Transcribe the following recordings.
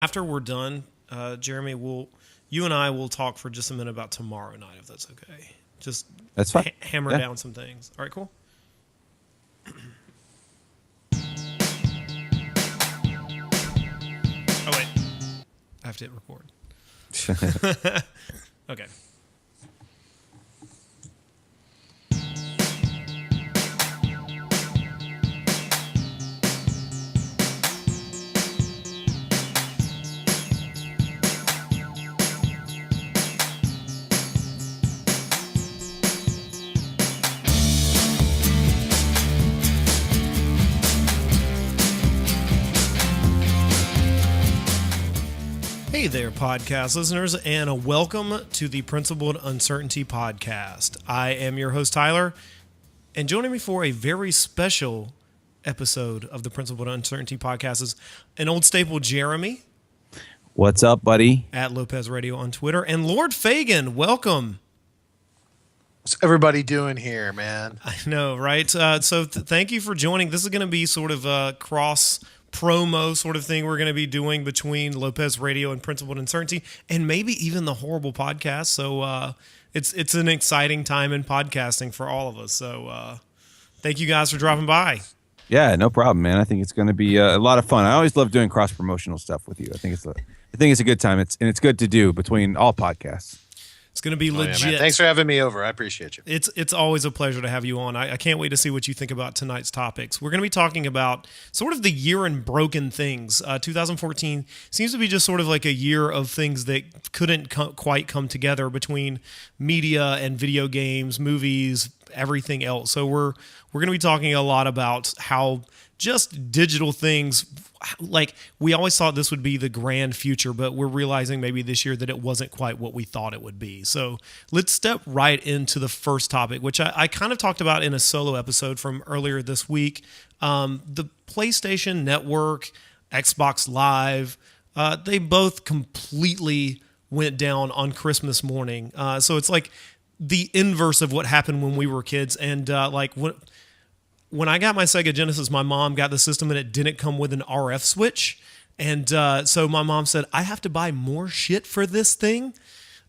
after we're done, Jeremy, you and I will talk for just a minute about tomorrow night, if that's okay. Just That's fine. Hammer down some things. All right, cool. Oh wait, I have to hit record. Okay. Hey there, podcast listeners, and a welcome to the Principled Uncertainty podcast. I am your host, Tyler, and joining me for a very special episode of the Principled Uncertainty podcast is an old staple, Jeremy. What's up, buddy? At Lopez Radio on Twitter. And Lord Fagan, welcome. What's everybody doing here, man? I know, right? So thank you for joining. This is going to be sort of a cross promo sort of thing we're going to be doing between Lopez Radio and Principled Uncertainty, and maybe even the Horrible Podcast. So it's an exciting time in podcasting for all of us. So thank you guys for dropping by. Yeah, no problem, man. I think it's going to be a lot of fun. I always love doing cross promotional stuff with you. I think it's a good time. It's good to do between all podcasts. It's going to be legit. Yeah, thanks for having me over. I appreciate you. It's always a pleasure to have you on. I can't wait to see what you think about tonight's topics. We're going to be talking about sort of the year in broken things. 2014 seems to be just sort of like a year of things that couldn't quite come together between media and video games, movies, everything else. So we're going to be talking a lot about how just digital things, like we always thought this would be the grand future, but we're realizing maybe this year that it wasn't quite what we thought it would be. So let's step right into the first topic, which I kind of talked about in a solo episode from earlier this week. The PlayStation Network, Xbox Live, they both completely went down on Christmas morning. So it's like the inverse of what happened when we were kids. And when I got my Sega Genesis, my mom got the system and it didn't come with an RF switch. And so my mom said, I have to buy more shit for this thing.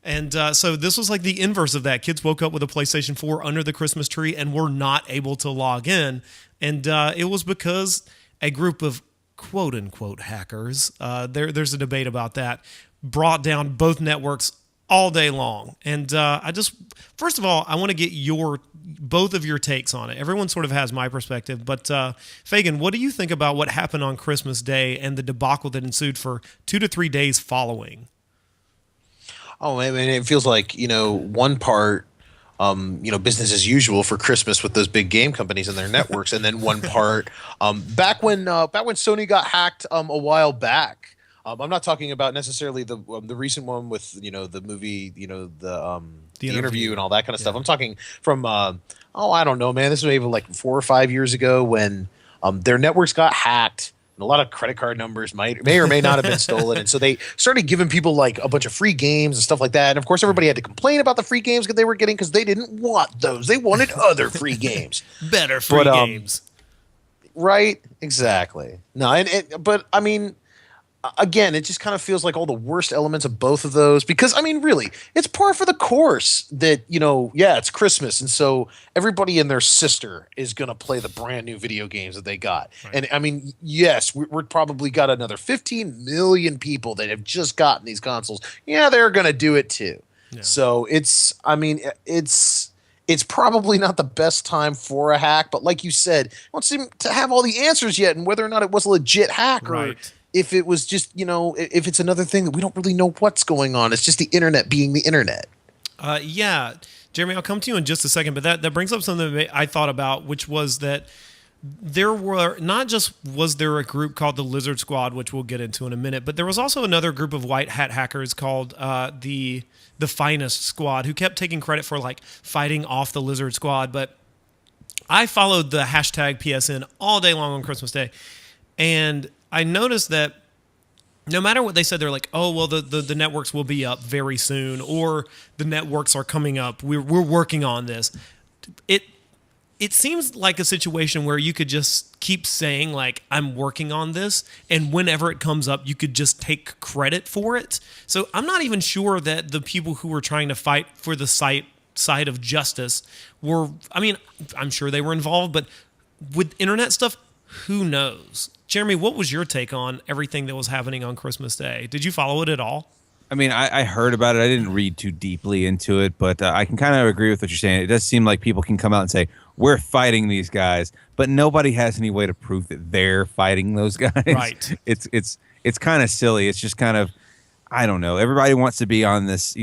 And so this was like the inverse of that. Kids woke up with a PlayStation 4 under the Christmas tree and were not able to log in. And it was because a group of quote unquote hackers, there's a debate about that, brought down both networks all day long. And first of all, I want to get both of your takes on it. Everyone sort of has my perspective, but Fagan, what do you think about what happened on Christmas Day and the debacle that ensued for 2 to 3 days following? Oh, I mean, it feels like, one part, business as usual for Christmas with those big game companies and their networks, and then one part, back when Sony got hacked a while back. I'm not talking about necessarily the recent one with the movie, the interview and all that kind of stuff. I'm talking from I don't know, man. This was maybe like 4 or 5 years ago when their networks got hacked and a lot of credit card numbers may or may not have been stolen, and so they started giving people like a bunch of free games and stuff like that. And of course, everybody had to complain about the free games that they were getting because they didn't want those. They wanted other free games, better free games. Right? Exactly. No, but I mean. Again, it just kind of feels like all the worst elements of both of those because, I mean, really, it's par for the course that, it's Christmas. And so everybody and their sister is going to play the brand new video games that they got. Right. And I mean, yes, we're probably got another 15 million people that have just gotten these consoles. Yeah, they're going to do it too. Yeah. So it's probably not the best time for a hack. But like you said, I don't seem to have all the answers yet and whether or not it was a legit hack or if it was just, if it's another thing that we don't really know what's going on. It's just the internet being the internet. Yeah. Jeremy, I'll come to you in just a second, but that brings up something that I thought about, which was that there were not just was there a group called the Lizard Squad, which we'll get into in a minute, but there was also another group of white hat hackers called the Finest Squad who kept taking credit for like fighting off the Lizard Squad. But I followed the hashtag PSN all day long on Christmas Day, and I noticed that no matter what they said, they're like, oh, well, the networks will be up very soon, or the networks are coming up. We're working on this. it seems like a situation where you could just keep saying like I'm working on this, and whenever it comes up you could just take credit for it. So I'm not even sure that the people who were trying to fight for the side of justice were, I mean, I'm sure they were involved, but with internet stuff, who knows? Jeremy, what was your take on everything that was happening on Christmas Day? Did you follow it at all? I mean, I heard about it. I didn't read too deeply into it, but I can kind of agree with what you're saying. It does seem like people can come out and say, we're fighting these guys, but nobody has any way to prove that they're fighting those guys. Right. It's kind of silly. It's just kind of, I don't know. Everybody wants to be on this,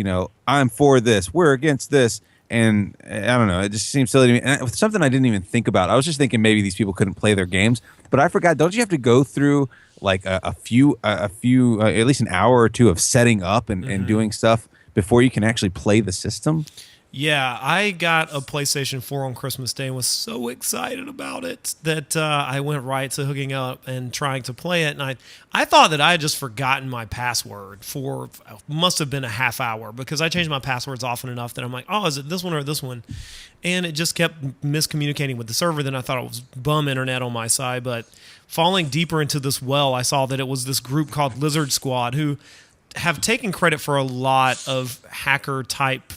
I'm for this, we're against this. And I don't know. It just seems silly to me. And something I didn't even think about. I was just thinking maybe these people couldn't play their games, but I forgot. Don't you have to go through like a few, at least an hour or two of setting up and doing stuff before you can actually play the system? Yeah, I got a PlayStation 4 on Christmas Day and was so excited about it that I went right to hooking up and trying to play it. And I thought that I had just forgotten my password for, must have been a half hour, because I changed my passwords often enough that I'm like, oh, is it this one or this one? And it just kept miscommunicating with the server. Then I thought it was bum internet on my side. But falling deeper into this well, I saw that it was this group called Lizard Squad who have taken credit for a lot of hacker type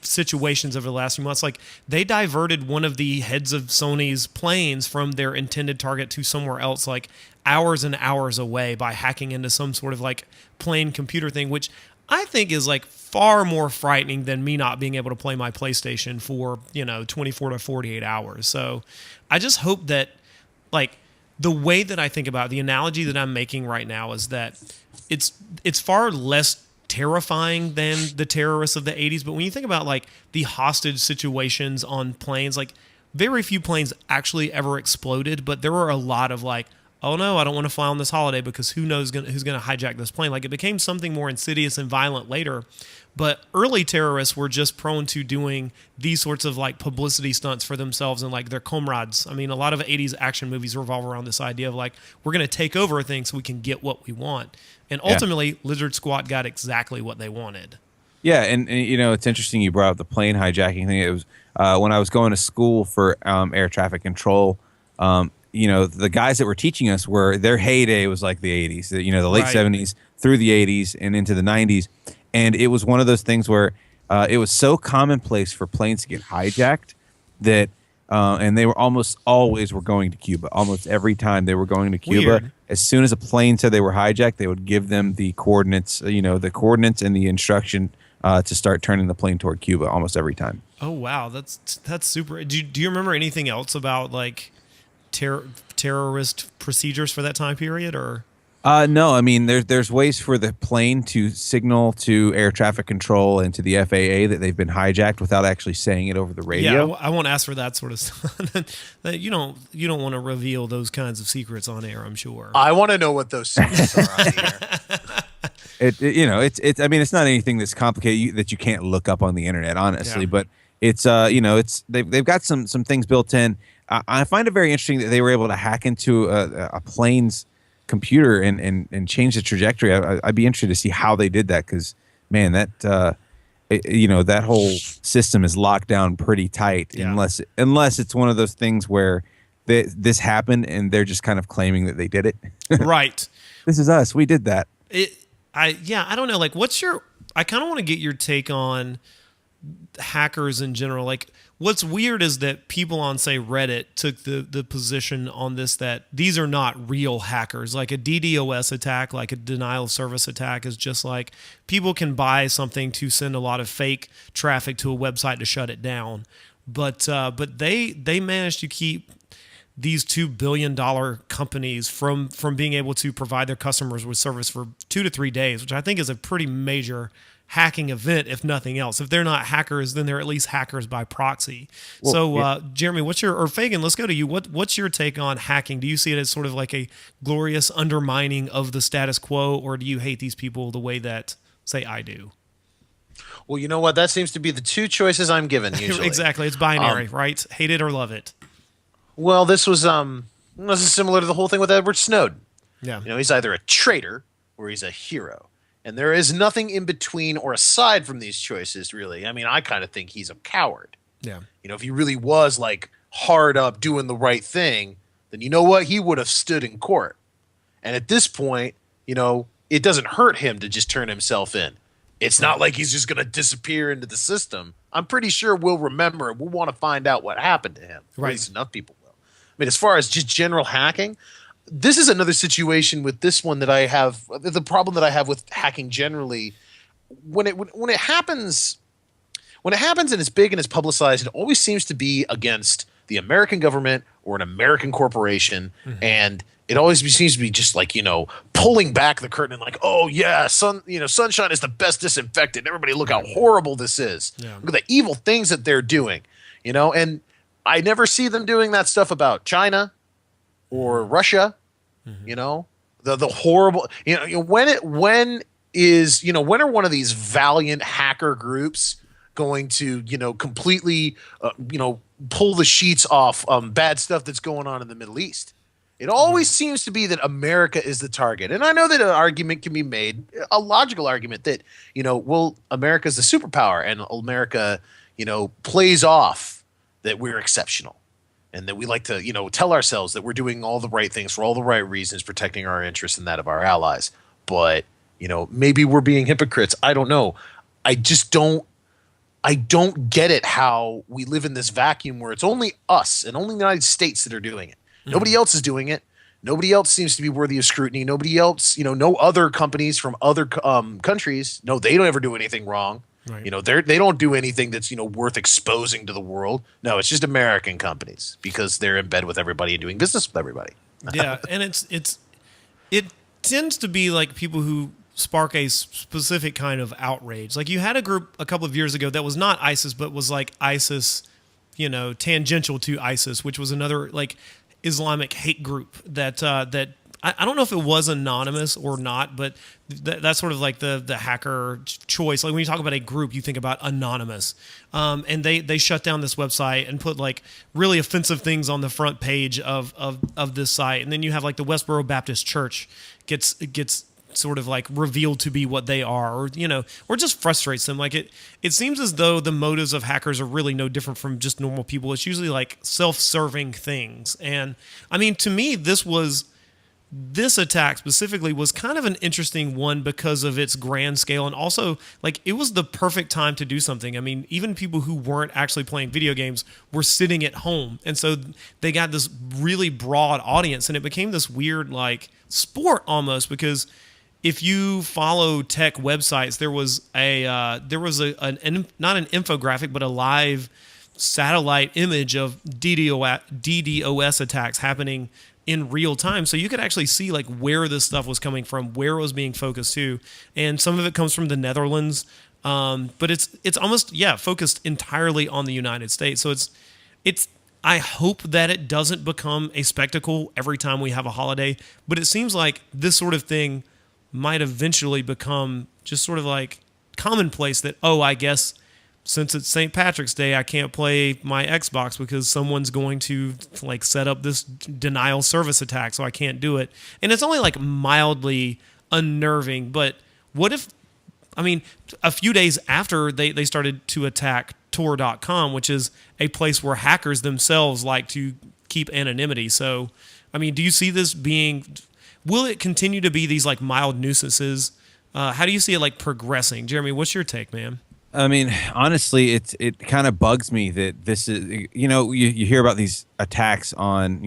situations over the last few months. Like, they diverted one of the heads of Sony's planes from their intended target to somewhere else, like hours and hours away, by hacking into some sort of like plane computer thing, which I think is like far more frightening than me not being able to play my PlayStation for 24 to 48 hours. So I just hope that, like, the way that I think about it, the analogy that I'm making right now is that it's far less terrifying than the terrorists of the 80s. But when you think about like the hostage situations on planes, like very few planes actually ever exploded, but there were a lot of like, oh no, I don't want to fly on this holiday because who knows who's going to hijack this plane. Like, it became something more insidious and violent later. But early terrorists were just prone to doing these sorts of like publicity stunts for themselves and like their comrades. I mean, a lot of 80s action movies revolve around this idea of like, we're going to take over a thing so we can get what we want. And ultimately, Lizard Squad got exactly what they wanted. Yeah, and it's interesting you brought up the plane hijacking thing. It was when I was going to school for air traffic control. The guys that were teaching us their heyday was like the 80s, the late 70s through the 80s and into the 90s. And it was one of those things where it was so commonplace for planes to get hijacked that, and they were almost always were going to Cuba. Almost every time they were going to Cuba. Weird. As soon as a plane said they were hijacked, they would give them the coordinates, and the instruction to start turning the plane toward Cuba almost every time. Oh, wow. That's super. Do you remember anything else about like terrorist procedures for that time period, or? No, I mean, there's ways for the plane to signal to air traffic control and to the FAA that they've been hijacked without actually saying it over the radio. Yeah, I won't ask for that sort of stuff. You don't want to reveal those kinds of secrets on air, I'm sure. I want to know what those secrets are on the air. It's I mean, it's not anything that's complicated that you can't look up on the internet, honestly. Yeah. But it's they've got some things built in. I find it very interesting that they were able to hack into a plane's computer and change the trajectory. I'd be interested to see how they did that, because man, that that whole system is locked down pretty tight. Yeah. Unless it's one of those things where this happened and they're just kind of claiming that they did it. Right. This is us. We did that. I don't know. Like, I kind of want to get your take on hackers in general. Like, what's weird is that people on, say, Reddit took the position on this that these are not real hackers. Like a DDoS attack, like a denial of service attack, is just like people can buy something to send a lot of fake traffic to a website to shut it down. But they managed to keep these $2 billion companies from being able to provide their customers with service for 2 to 3 days, which I think is a pretty major hacking event, if nothing else. If they're not hackers, then they're at least hackers by proxy. Well, so, Jeremy, or Fagan, let's go to you. What's your take on hacking? Do you see it as sort of like a glorious undermining of the status quo, or do you hate these people the way that, say, I do? Well, you know what? That seems to be the two choices I'm given usually. Exactly. It's binary, right? Hate it or love it. Well, this is similar to the whole thing with Edward Snowden. Yeah. He's either a traitor or he's a hero. And there is nothing in between or aside from these choices, really. I mean, I kind of think he's a coward. Yeah. If he really was like hard up doing the right thing, then you know what? He would have stood in court. And at this point, it doesn't hurt him to just turn himself in. It's not like he's just going to disappear into the system. I'm pretty sure we'll remember and we'll want to find out what happened to him. Right. At least enough people will. I mean, as far as just general hacking, this is another situation with this one that I have. The problem that I have with hacking generally, when it happens and it's big and it's publicized, it always seems to be against the American government or an American corporation, and it always seems to be just like, pulling back the curtain and like, oh yeah, sunshine is the best disinfectant. Everybody look how horrible this is. Yeah. Look at the evil things that they're doing, and I never see them doing that stuff about China or Russia, the horrible, when are one of these valiant hacker groups going to, completely, pull the sheets off bad stuff that's going on in the Middle East? It always seems to be that America is the target. And I know that an argument can be made, a logical argument that, America's the superpower and America, plays off that we're exceptional and that we like to, tell ourselves that we're doing all the right things for all the right reasons, protecting our interests and that of our allies. But, maybe we're being hypocrites. I don't know. I don't get it how we live in this vacuum where it's only us and only the United States that are doing it. Nobody else is doing it. Nobody else seems to be worthy of scrutiny. Nobody else, no other companies from other countries. No, they don't ever do anything wrong. Right. They don't do anything that's, worth exposing to the world. No, it's just American companies because they're in bed with everybody and doing business with everybody. Yeah, and it tends to be like people who spark a specific kind of outrage. Like you had a group a couple of years ago that was not ISIS, but was like ISIS, tangential to ISIS, which was another like Islamic hate group that I don't know if it was anonymous or not, but that's sort of like the hacker choice. Like when you talk about a group, you think about anonymous, and they shut down this website and put like really offensive things on the front page of this site, and then you have like the Westboro Baptist Church gets sort of like revealed to be what they are, or just frustrates them. Like it seems as though the motives of hackers are really no different from just normal people. It's usually like self-serving things. And I mean, to me, this attack specifically was kind of an interesting one because of its grand scale. And also like it was the perfect time to do something. I mean, even people who weren't actually playing video games were sitting at home. And so they got this really broad audience, and it became this weird like sport almost, because if you follow tech websites, there was not an infographic, but a live satellite image of DDoS attacks happening in real time. So you could actually see like where this stuff was coming from, where it was being focused to. And some of it comes from the Netherlands. But it's almost, focused entirely on the United States. So it's I hope that it doesn't become a spectacle every time we have a holiday, but it seems like this sort of thing might eventually become just sort of like commonplace that, I guess since it's St. Patrick's Day, I can't play my Xbox because someone's going to like set up this denial service attack, so I can't do it. And it's only like mildly unnerving, but what if, a few days after they started to attack Tor.com, which is a place where hackers themselves like to keep anonymity. So, do you see this being... Will it continue to be these like mild nuisances? How do you see it like progressing? Jeremy, what's your take, man? Honestly, it kind of bugs me that this is, you hear about these attacks on,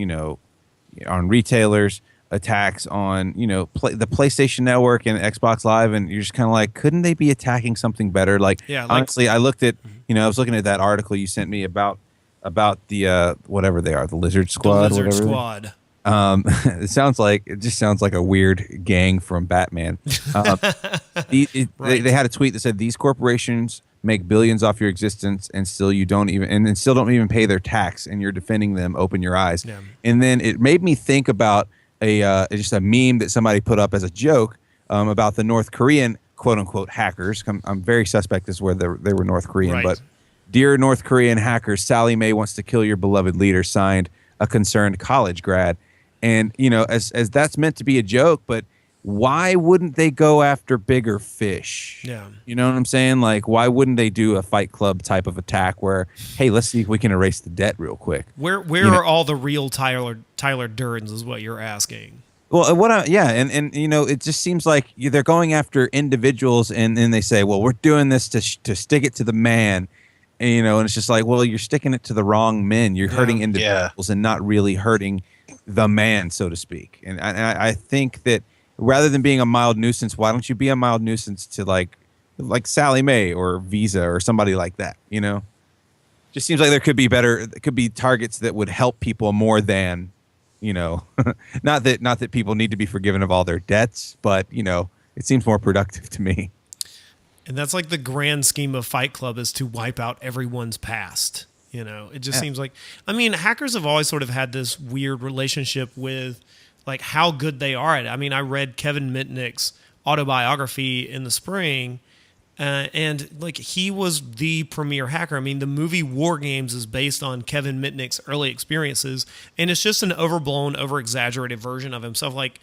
on retailers, attacks on, the PlayStation Network and Xbox Live, and you're just kind of like, couldn't they be attacking something better? Honestly, I looked at, I was looking at that article you sent me about the whatever they are, the Lizard Squad. The Lizard Squad. It just sounds like a weird gang from Batman. They had a tweet that said these corporations make billions off your existence and still don't even pay their tax, and you're defending them. Open your eyes. Yeah. And then it made me think about just a meme that somebody put up as a joke about the North Korean quote unquote hackers. I'm very suspect as where they were North Korean, right. But dear North Korean hackers, Sally Mae wants to kill your beloved leader. Signed, a concerned college grad. And, as that's meant to be a joke, but why wouldn't they go after bigger fish? Yeah. You know what I'm saying? Like, why wouldn't they do a Fight Club type of attack where, hey, let's see if we can erase the debt real quick? Where are all the real Tyler Durden's is what you're asking. Well, and you know, it just seems like they're going after individuals, and then they say, well, we're doing this to stick it to the man, and, you know, and it's just like, well, you're sticking it to the wrong men. You're hurting individuals and not really hurting the man, so to speak. And I think that rather than being a mild nuisance, why don't you be a mild nuisance to like Sally Mae or Visa or somebody like that? You know, just seems like there could be targets that would help people more than, you know, not that people need to be forgiven of all their debts, but, you know, it seems more productive to me. And that's like the grand scheme of Fight Club, is to wipe out everyone's past. You know, it just seems like, I mean, hackers have always sort of had this weird relationship with like how good they are at it. I mean, I read Kevin Mitnick's autobiography in the spring, and like he was the premier hacker. I mean, the movie War Games is based on Kevin Mitnick's early experiences, and it's just an overblown, over-exaggerated version of himself. Like,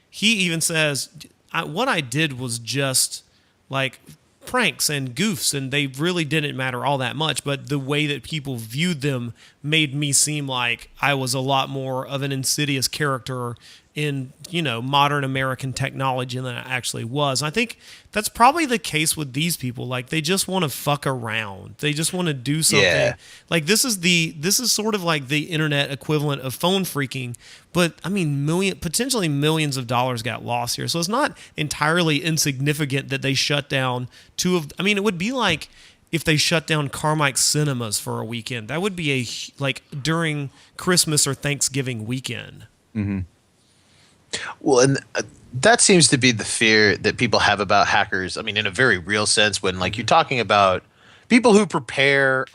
he even says, what I did was just like pranks and goofs, and they really didn't matter all that much, but the way that people viewed them made me seem like I was a lot more of an insidious character in, you know, modern American technology than I actually was. I think that's probably the case with these people. Like, they just want to fuck around. They just want to do something. Yeah. Like, this is sort of like the internet equivalent of phone freaking, but I mean, potentially millions of dollars got lost here. So it's not entirely insignificant that they shut down I mean, it would be like if they shut down Carmike's Cinemas for a weekend. That would be like during Christmas or Thanksgiving weekend. Mm-hmm. Well, and that seems to be the fear that people have about hackers. I mean, in a very real sense, when like you're talking about people who prepare,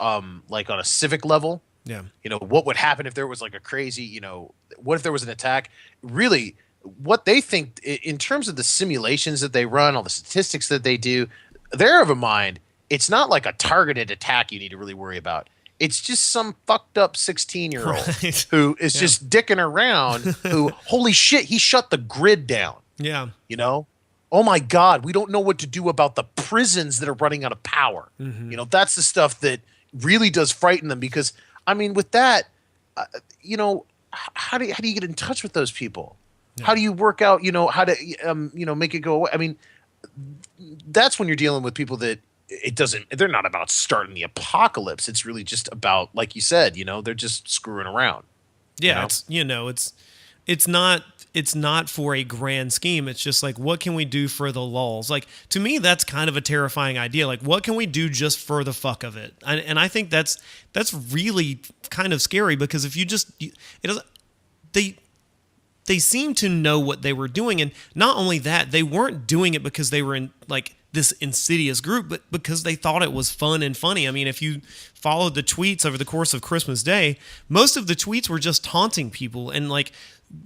like on a civic level. Yeah. You know, what would happen if there was like a crazy, you know, what if there was an attack? Really, what they think in terms of the simulations that they run, all the statistics that they do, they're of a mind. It's not like a targeted attack you need to really worry about. It's just some fucked up 16-year-old Right. who is just dicking around who, holy shit, he shut the grid down. Yeah. You know? Oh my God, we don't know what to do about the prisons that are running out of power. Mm-hmm. You know, that's the stuff that really does frighten them, because, I mean, with that, you know, how do you get in touch with those people? Yeah. How do you work out, you know, how to, you know, make it go away? I mean, that's when you're dealing with people that they're not about starting the apocalypse. It's really just about, like you said, you know, they're just screwing around. Yeah. It's not for a grand scheme. It's just like, what can we do for the lulz? Like, to me, that's kind of a terrifying idea. Like, what can we do just for the fuck of it? And I think that's really kind of scary, because if you just, they seem to know what they were doing. And not only that, they weren't doing it because they were in like this insidious group, but because they thought it was fun and funny. I mean, if you followed the tweets over the course of Christmas Day, most of the tweets were just taunting people and like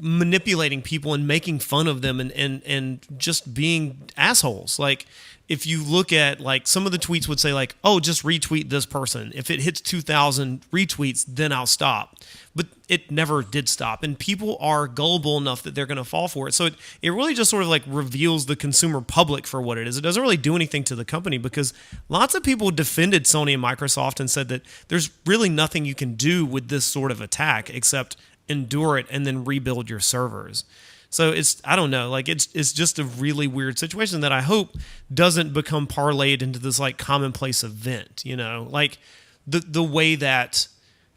manipulating people and making fun of them and just being assholes. Like, if you look at like some of the tweets would say like, oh, just retweet this person. If it hits 2,000 retweets, then I'll stop. But it never did stop. And people are gullible enough that they're going to fall for it. So it really just sort of like reveals the consumer public for what it is. It doesn't really do anything to the company, because lots of people defended Sony and Microsoft and said that there's really nothing you can do with this sort of attack except endure it and then rebuild your servers. So I don't know, like it's just a really weird situation that I hope doesn't become parlayed into this like commonplace event, you know, like the way that,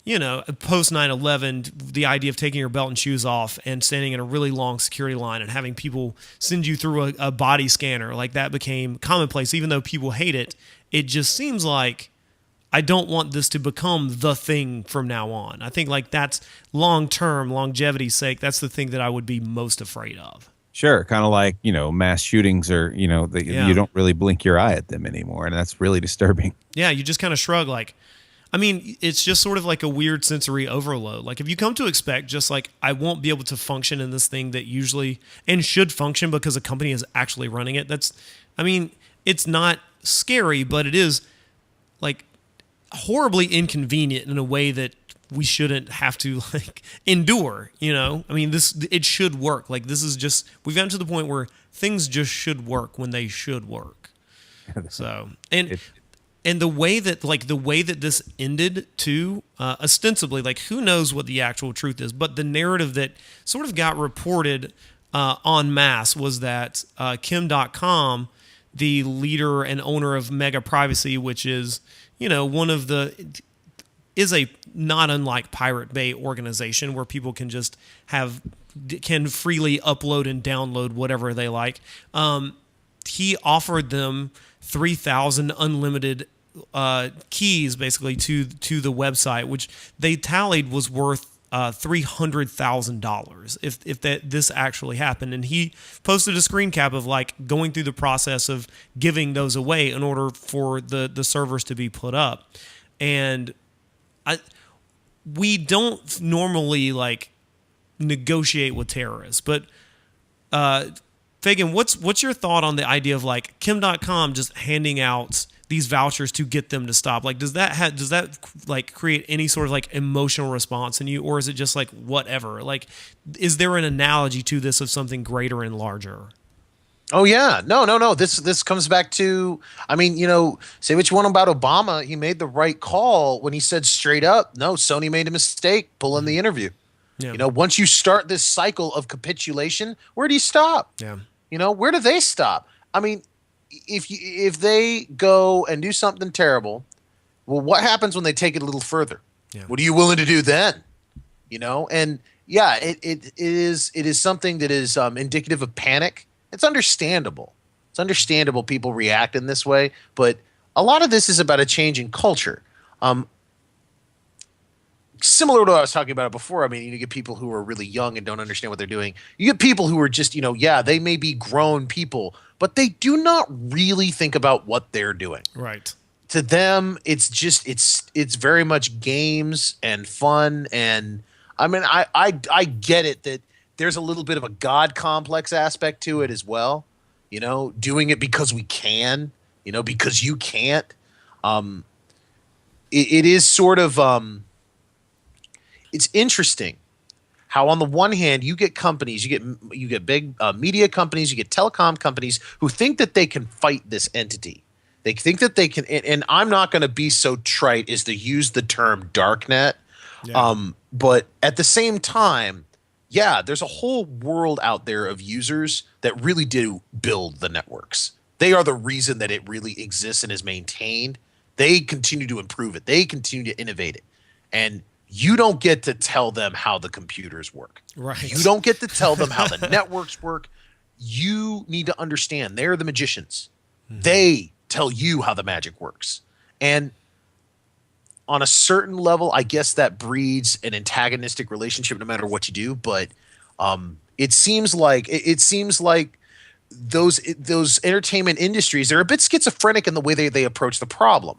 you know, post 9/11, the idea of taking your belt and shoes off and standing in a really long security line and having people send you through a body scanner, like that became commonplace. Even though people hate it, it just seems like I don't want this to become the thing from now on. I think like that's long-term, longevity's sake, that's the thing that I would be most afraid of. Sure. Kind of like, you know, mass shootings or, you know, you don't really blink your eye at them anymore. And that's really disturbing. Yeah. You just kind of shrug like, I mean, it's just sort of like a weird sensory overload. Like if you come to expect just like, I won't be able to function in this thing that usually and should function because a company is actually running it. It's not scary, but it is like horribly inconvenient in a way that we shouldn't have to like endure, you know? I mean, it should work. Like this is just, we've gotten to the point where things just should work when they should work. So, and It- the way that this ended too, ostensibly, like who knows what the actual truth is, but the narrative that sort of got reported en masse was that Kim.com, the leader and owner of Mega Privacy, which is, one of is a not unlike Pirate Bay organization where people can just can freely upload and download whatever they like. He offered them 3,000 unlimited keys, basically to the website, which they tallied was worth $300,000 if this actually happened. And he posted a screen cap of like going through the process of giving those away in order for the servers to be put up. And we don't normally like negotiate with terrorists, but Fagan, what's your thought on the idea of like Kim.com just handing out these vouchers to get them to stop? Like, does that like create any sort of like emotional response in you, or is it just like whatever? Like, is there an analogy to this of something greater and larger? Oh yeah, no. This comes back to, I mean, say what you want about Obama, he made the right call when he said straight up, no, Sony made a mistake pulling the interview. Yeah. Once you start this cycle of capitulation, where do you stop? Yeah. Where do they stop? I mean, if they go and do something terrible, well, what happens when they take it a little further? Yeah. What are you willing to do then? And yeah, it is something that is indicative of panic. It's understandable. It's understandable people react in this way, but a lot of this is about a change in culture. Similar to what I was talking about before, I mean, you get people who are really young and don't understand what they're doing. You get people who are just, they may be grown people, but they do not really think about what they're doing. Right. To them, it's just it's very much games and fun. And I mean, I get it that there's a little bit of a God complex aspect to it as well. Doing it because we can, because you can't. It is sort of it's interesting how on the one hand you get companies, you get big media companies, you get telecom companies who think that they can fight this entity. They think that they can, and I'm not going to be so trite as to use the term darknet. Yeah. But at the same time, yeah, there's a whole world out there of users that really do build the networks. They are the reason that it really exists and is maintained. They continue to improve it. They continue to innovate it. And you don't get to tell them how the computers work. Right. You don't get to tell them how the networks work. You need to understand they're the magicians. Mm-hmm. They tell you how the magic works. And on a certain level, I guess that breeds an antagonistic relationship no matter what you do. But it seems like those entertainment industries, they're a bit schizophrenic in the way they approach the problem.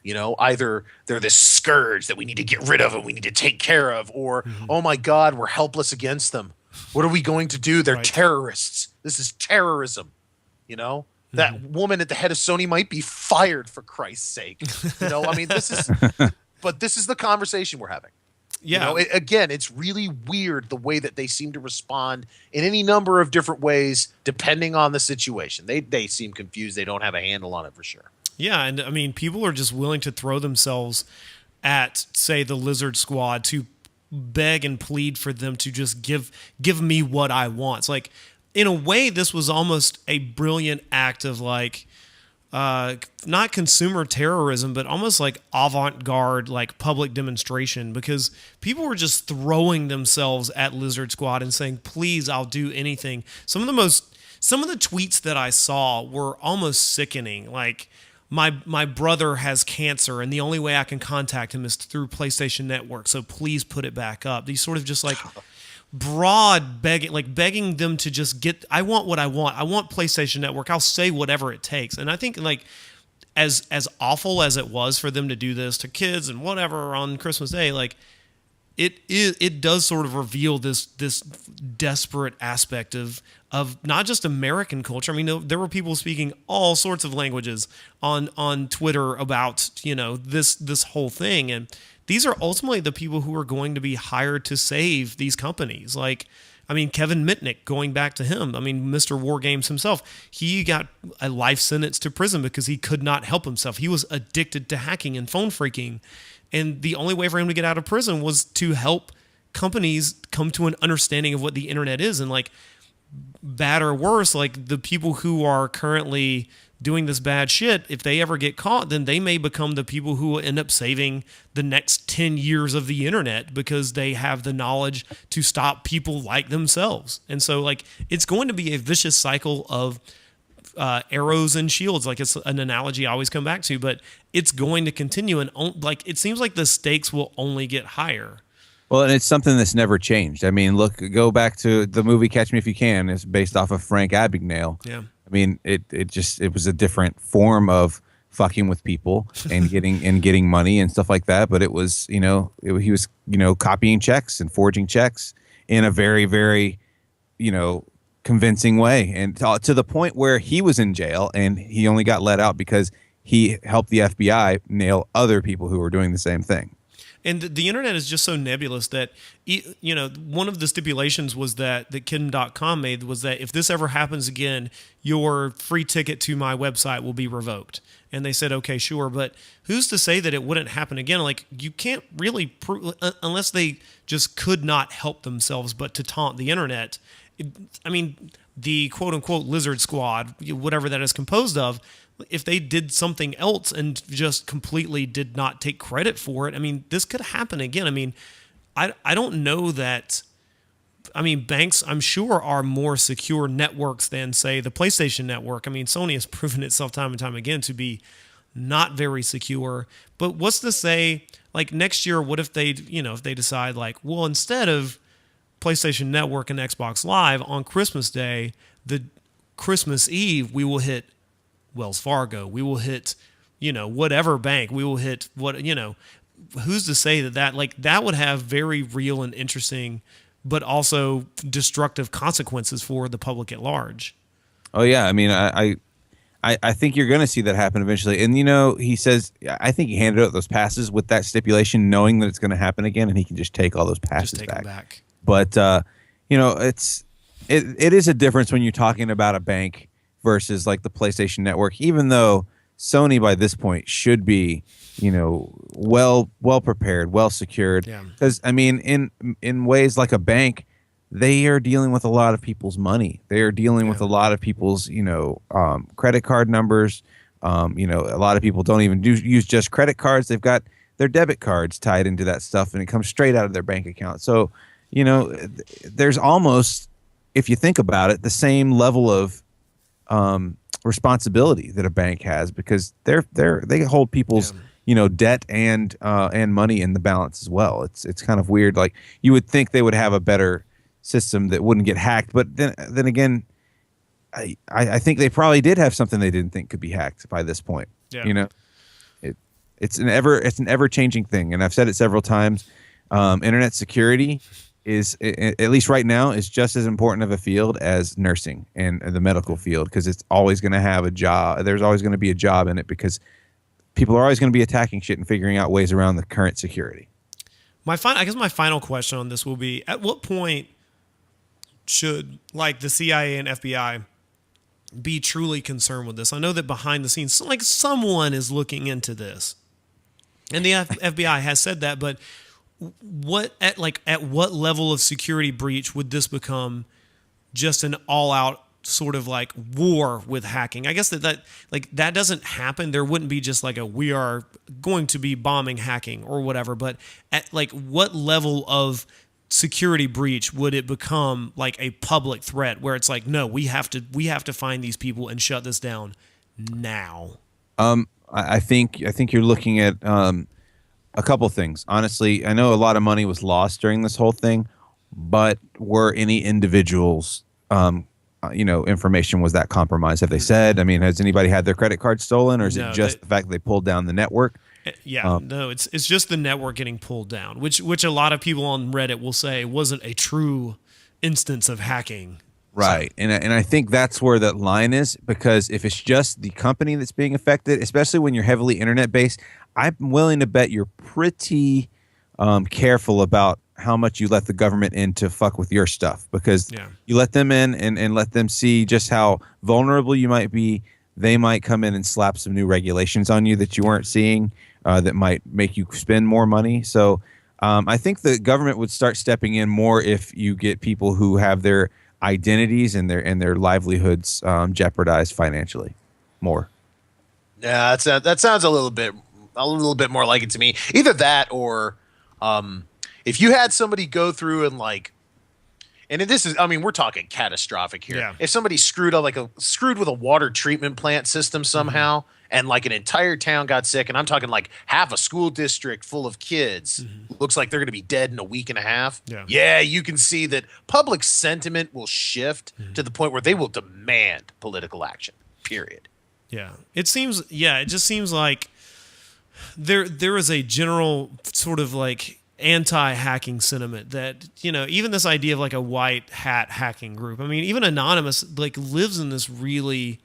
Either they're this scourge that we need to get rid of and we need to take care of, or, oh my God, we're helpless against them. What are we going to do? They're terrorists. This is terrorism. That woman at the head of Sony might be fired, for Christ's sake. I mean, this is the conversation we're having. Yeah. Again, it's really weird the way that they seem to respond in any number of different ways, depending on the situation. They seem confused. They don't have a handle on it for sure. Yeah, and I mean, people are just willing to throw themselves at, say, the Lizard Squad to beg and plead for them to just give me what I want. It's like, in a way, this was almost a brilliant act of like, not consumer terrorism, but almost like avant-garde, like public demonstration, because people were just throwing themselves at Lizard Squad and saying, please, I'll do anything. Some of the tweets that I saw were almost sickening. Like, my brother has cancer and the only way I can contact him is through PlayStation Network, so please put it back up. These sort of just like broad begging them to just I want what I want. I want PlayStation Network. I'll say whatever it takes. And I think like as awful as it was for them to do this to kids and whatever on Christmas Day, like it does sort of reveal this desperate aspect of not just American culture. I mean, there were people speaking all sorts of languages on Twitter about, this whole thing. And these are ultimately the people who are going to be hired to save these companies. Like, I mean, Kevin Mitnick, going back to him, I mean, Mr. War Games himself, he got a life sentence to prison because he could not help himself. He was addicted to hacking and phone freaking. And the only way for him to get out of prison was to help companies come to an understanding of what the internet is. And like, bad or worse, like the people who are currently doing this bad shit, if they ever get caught, then they may become the people who will end up saving the next 10 years of the internet because they have the knowledge to stop people like themselves. And so like, it's going to be a vicious cycle of arrows and shields. Like, it's an analogy I always come back to, but it's going to continue. And like, it seems like the stakes will only get higher. Well, and it's something that's never changed. I mean, look, go back to the movie Catch Me If You Can. It's based off of Frank Abagnale. Yeah. I mean, it was a different form of fucking with people and getting money and stuff like that. But it was, he was, copying checks and forging checks in a very, very, convincing way. And to the point where he was in jail and he only got let out because he helped the FBI nail other people who were doing the same thing. And the internet is just so nebulous that, one of the stipulations was that Kidden.com made was that if this ever happens again, your free ticket to my website will be revoked. And they said, okay, sure. But who's to say that it wouldn't happen again? Like, you can't really prove, unless they just could not help themselves but to taunt the internet. The quote unquote lizard squad, whatever that is composed of, if they did something else and just completely did not take credit for it, I mean, this could happen again. I mean, I don't know that. I mean, banks, I'm sure, are more secure networks than, say, the PlayStation Network. I mean, Sony has proven itself time and time again to be not very secure. But what's to say, like, next year, what if they, if they decide, like, well, instead of PlayStation Network and Xbox Live on Christmas Day, the Christmas Eve, we will hit Wells Fargo, we will hit, whatever bank, we will hit who's to say that would have very real and interesting, but also destructive consequences for the public at large. Oh yeah. I mean, I think you're going to see that happen eventually. And, he says, I think he handed out those passes with that stipulation, knowing that it's going to happen again, and he can just take all those passes back. But, it is a difference when you're talking about a bank versus like the PlayStation Network, even though Sony by this point should be, well prepared, well secured. Because I mean, in ways like a bank, they are dealing with a lot of people's money. They are dealing with a lot of people's, credit card numbers. A lot of people don't even use just credit cards. They've got their debit cards tied into that stuff, and it comes straight out of their bank account. So, there's almost, if you think about it, the same level of responsibility that a bank has, because they hold people's debt and money in the balance as well. It's kind of weird. Like, you would think they would have a better system that wouldn't get hacked, but then again, I think they probably did have something they didn't think could be hacked by this point. It's an ever changing thing, and I've said it several times. Internet security is, at least right now, is just as important of a field as nursing and the medical field, because it's always going to have a job. There's always going to be a job in it, because people are always going to be attacking shit and figuring out ways around the current security. I guess my final question on this will be: at what point should, like, the CIA and FBI be truly concerned with this? I know that behind the scenes, like, someone is looking into this, and the FBI has said that, but at what level of security breach would this become just an all-out sort of like war with hacking? I guess that doesn't happen. There wouldn't be just like we are going to be bombing hacking or whatever, but at like what level of security breach would it become like a public threat where it's like, no, we have to find these people and shut this down now? I think you're looking at a couple things. Honestly, I know a lot of money was lost during this whole thing, but were any individuals, information, was that compromised? Have they said? I mean, has anybody had their credit card stolen, or is it just the fact that they pulled down the network? Yeah, no, it's just the network getting pulled down, which a lot of people on Reddit will say wasn't a true instance of hacking. Right. So, and I think that's where that line is, because if it's just the company that's being affected, especially when you're heavily internet based, I'm willing to bet you're pretty careful about how much you let the government in to fuck with your stuff, because Yeah. you let them in and let them see just how vulnerable you might be. They might come in and slap some new regulations on you that you weren't seeing, that might make you spend more money. So I think the government would start stepping in more if you get people who have their identities and their livelihoods jeopardized financially more. Yeah, that sounds a little bit more like it to me. Either that or if you had somebody go through and like, and this is, I mean, we're talking catastrophic here. Yeah. If somebody screwed with a water treatment plant system somehow, and like an entire town got sick, and I'm talking like half a school district full of kids looks like they're going to be dead in a week and a half. Yeah, you can see that public sentiment will shift to the point where they will demand political action. Period. Yeah. It just seems like there is a general sort of like anti-hacking sentiment that, even this idea of like a white hat hacking group. I mean, even Anonymous like lives in this really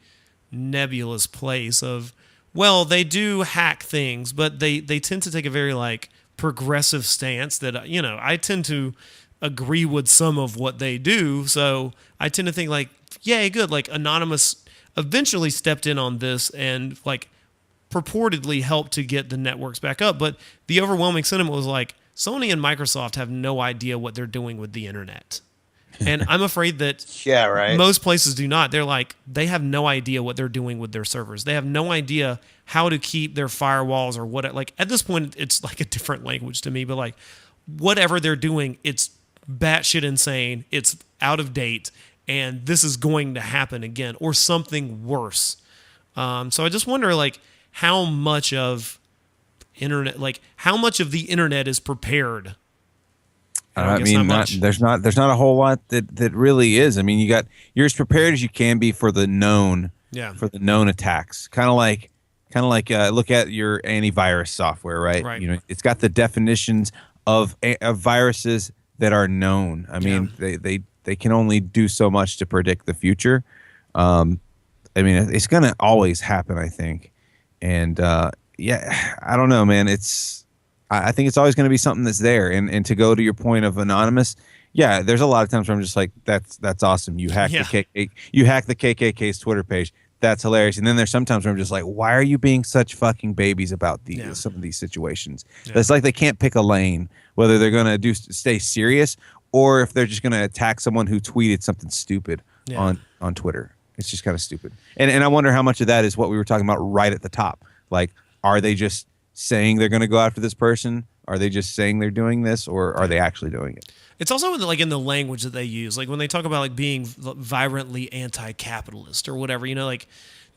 nebulous place of, well, they do hack things, but they tend to take a very like progressive stance that, I tend to agree with some of what they do. So I tend to think like, yay, good. Like Anonymous eventually stepped in on this and like purportedly helped to get the networks back up. But the overwhelming sentiment was like, Sony and Microsoft have no idea what they're doing with the internet. And I'm afraid that Yeah, right. most places do not. They're like, they have no idea what they're doing with their servers. They have no idea how to keep their firewalls or what. Like at this point, it's like a different language to me, but like whatever they're doing, it's batshit insane. It's out of date. And this is going to happen again or something worse. So I just wonder like how much of the internet is prepared. There's not a whole lot that really is. I mean, you're as prepared as you can be for the known attacks. Kind of like look at your antivirus software, right? Right. It's got the definitions of viruses that are known. I mean, they can only do so much to predict the future. I mean, it's going to always happen, I think. And I don't know, man. I think it's always going to be something that's there. And to go to your point of Anonymous, yeah, there's a lot of times where I'm just like, that's awesome. You hack the KKK's Twitter page. That's hilarious. And then there's sometimes where I'm just like, why are you being such fucking babies about some of these situations? Yeah. It's like they can't pick a lane, whether they're going to stay serious or if they're just going to attack someone who tweeted something stupid on Twitter. It's just kind of stupid. And I wonder how much of that is what we were talking about right at the top. Like, are they just saying they're going to go after this person? Are they just saying they're doing this, or are they actually doing it? It's also like in the language that they use, like when they talk about like being vibrantly anti-capitalist or whatever, like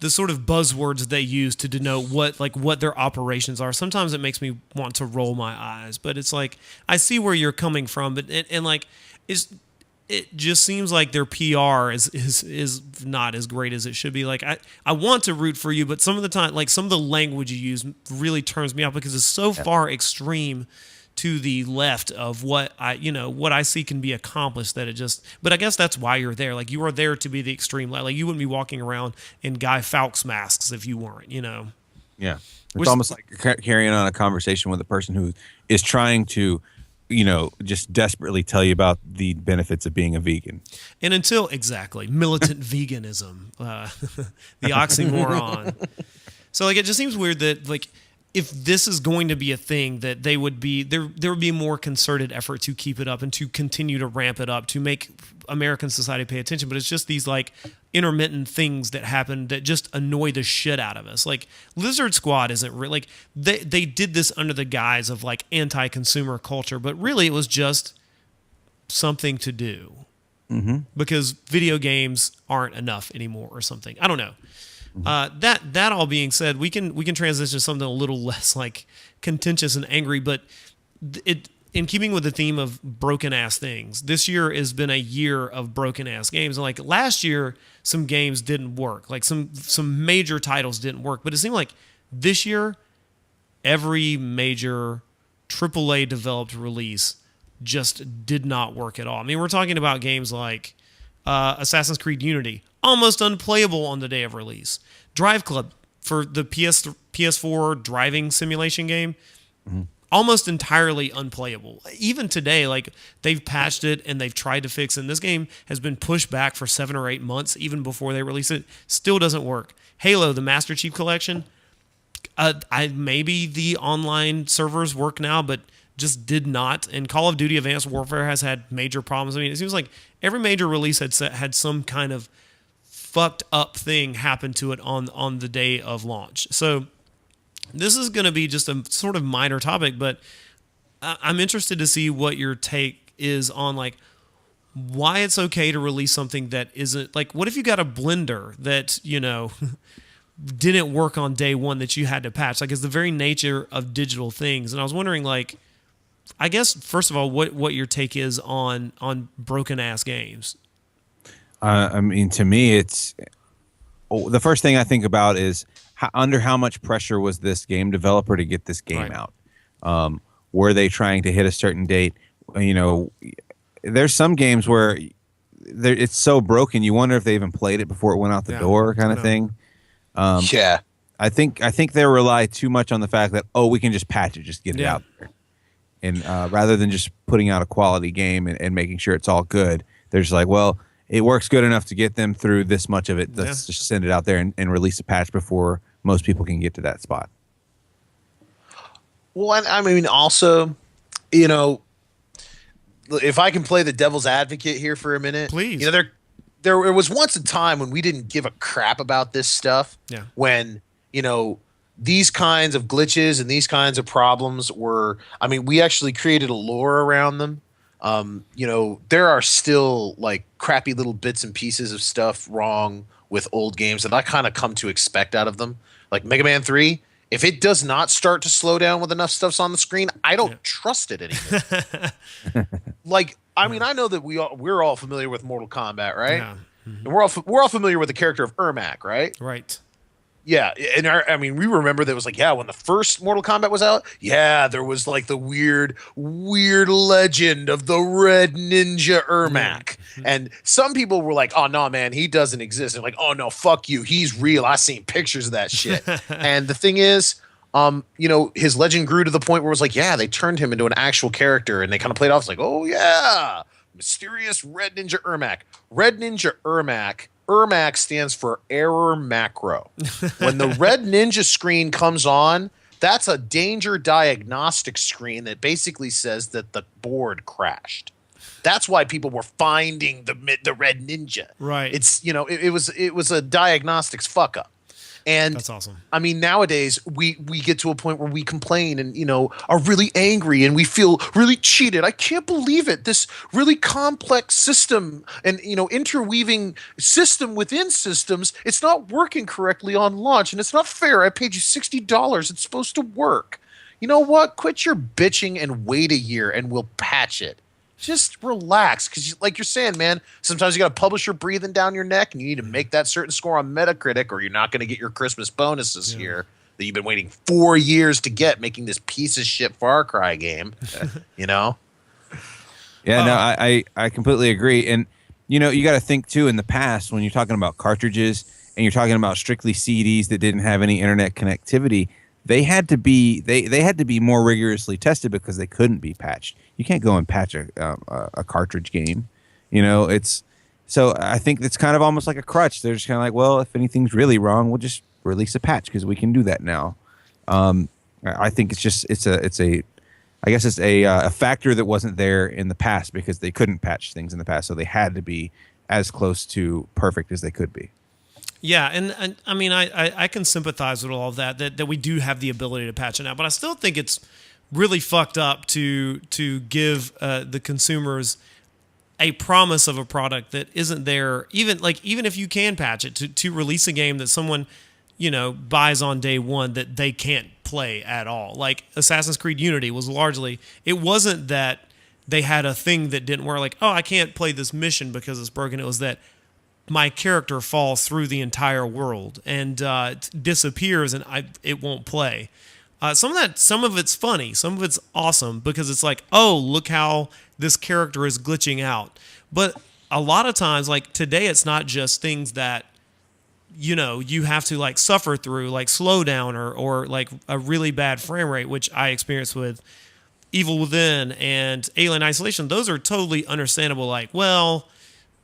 the sort of buzzwords they use to denote what their operations are. Sometimes it makes me want to roll my eyes, but it's like I see where you're coming from, but and like it just seems like their PR is not as great as it should be. Like I want to root for you, but some of the time, like some of the language you use really turns me off because it's so far extreme to the left of what I see can be accomplished that it just. But I guess that's why you're there. Like you are there to be the extreme left. Like you wouldn't be walking around in Guy Fawkes masks if you weren't. Yeah, it's almost like carrying on a conversation with a person who is trying to. Just desperately tell you about the benefits of being a vegan. And until militant veganism, the oxymoron. So like, it just seems weird that like, if this is going to be a thing, that there would be more concerted effort to keep it up and to continue to ramp it up to make American society pay attention. But it's just these like intermittent things that happen that just annoy the shit out of us. Like Lizard Squad isn't like they did this under the guise of like anti-consumer culture, but really it was just something to do because video games aren't enough anymore or something. I don't know. That all being said, we can transition to something a little less like contentious and angry, but in keeping with the theme of broken ass things, this year has been a year of broken ass games. And like last year, some games didn't work, like some major titles didn't work, but it seemed like this year, every major AAA developed release just did not work at all. I mean, we're talking about games like Assassin's Creed Unity. Almost unplayable on the day of release. Drive Club for the PS4 driving simulation game, almost entirely unplayable. Even today, like they've patched it and they've tried to fix it. And this game has been pushed back for 7 or 8 months, even before they release it. Still doesn't work. Halo, the Master Chief Collection, maybe the online servers work now, but just did not. And Call of Duty Advanced Warfare has had major problems. I mean, it seems like every major release had some kind of fucked up thing happen to it on the day of launch. So this is going to be just a sort of minor topic, but I'm interested to see what your take is on like why it's okay to release something that isn't like, what if you got a blender that, didn't work on day one that you had to patch? Like, it's the very nature of digital things. And I was wondering, like, I guess, first of all, what your take is on broken ass games. I mean, to me, it's the first thing I think about is under how much pressure was this game developer to get this game out? Were they trying to hit a certain date? There's some games where it's so broken, you wonder if they even played it before it went out the door, kind of thing. Yeah, I think they rely too much on the fact that we can just patch it, just get it out there, and rather than just putting out a quality game and making sure it's all good, they're just like, well, it works good enough to get them through this much of it. Let's just send it out there and release a patch before most people can get to that spot. Well, I mean, also, if I can play the devil's advocate here for a minute, please. There was once a time when we didn't give a crap about this stuff. Yeah. When these kinds of glitches and these kinds of problems were, I mean, we actually created a lore around them. There are still like crappy little bits and pieces of stuff wrong with old games that I kind of come to expect out of them. Like Mega Man 3, if it does not start to slow down with enough stuff's on the screen, I don't trust it anymore. Like, I mean, I know that we're all familiar with Mortal Kombat, right? Yeah. Mm-hmm. And we're all familiar with the character of Ermac, right? Right. Yeah, and we remember that it was like, when the first Mortal Kombat was out, there was like the weird legend of the Red Ninja Ermac. Mm-hmm. And some people were like, oh, no, man, he doesn't exist. And like, oh, no, fuck you. He's real. I seen pictures of that shit. And the thing is, his legend grew to the point where it was like, they turned him into an actual character and they kind of played off. It's like, oh, yeah, mysterious Red Ninja Ermac. Red Ninja Ermac. Ermac stands for error macro. When the Red Ninja screen comes on, that's a danger diagnostic screen that basically says that the board crashed. That's why people were finding the Red Ninja. Right. It's it was a diagnostics fuck up. And that's awesome. I mean, nowadays we get to a point where we complain and are really angry and we feel really cheated. I can't believe it. This really complex system and interweaving system within systems, it's not working correctly on launch and it's not fair. I paid you $60. It's supposed to work. You know what? Quit your bitching and wait a year and we'll patch it. Just relax, because like you're saying, man, sometimes you got a publisher breathing down your neck and you need to make that certain score on Metacritic or you're not going to get your Christmas bonuses here that you've been waiting 4 years to get, making this piece of shit Far Cry game, Yeah, no, I completely agree. And, you got to think, too, in the past, when you're talking about cartridges and you're talking about strictly CDs that didn't have any internet connectivity, they had to be they had to be more rigorously tested because they couldn't be patched. You can't go and patch a cartridge game, It's so I think it's kind of almost like a crutch. They're just kind of like, well, if anything's really wrong, we'll just release a patch because we can do that now. I think it's a factor that wasn't there in the past because they couldn't patch things in the past, so they had to be as close to perfect as they could be. Yeah, and I mean, I can sympathize with all of that we do have the ability to patch it now, but I still think it's really fucked up to give the consumers a promise of a product that isn't there. Even if you can patch it to release a game that someone buys on day one that they can't play at all. Like Assassin's Creed Unity was largely, it wasn't that they had a thing that didn't work. Like, oh, I can't play this mission because it's broken. It was that my character falls through the entire world and disappears and it won't play. Some of it's funny, some of it's awesome because it's like, oh, look how this character is glitching out. But a lot of times, like today, it's not just things that you have to like suffer through like slow down or like a really bad frame rate, which I experienced with Evil Within and Alien Isolation. Those are totally understandable. Like, well,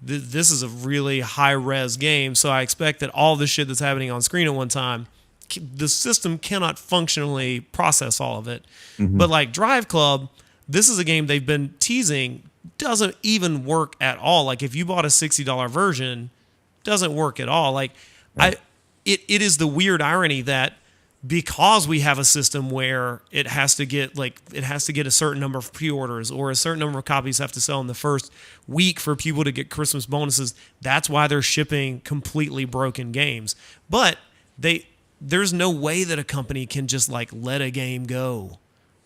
this is a really high res game, so I expect that all the shit that's happening on screen at one time, the system cannot functionally process all of it. But like Drive Club, this is a game they've been teasing, doesn't even work at all. Like if you bought a $60 version, doesn't work at all. Like it is the weird irony that because we have a system where it has to get a certain number of pre-orders or a certain number of copies have to sell in the first week for people to get Christmas bonuses, that's why they're shipping completely broken games. But there's no way that a company can just like let a game go.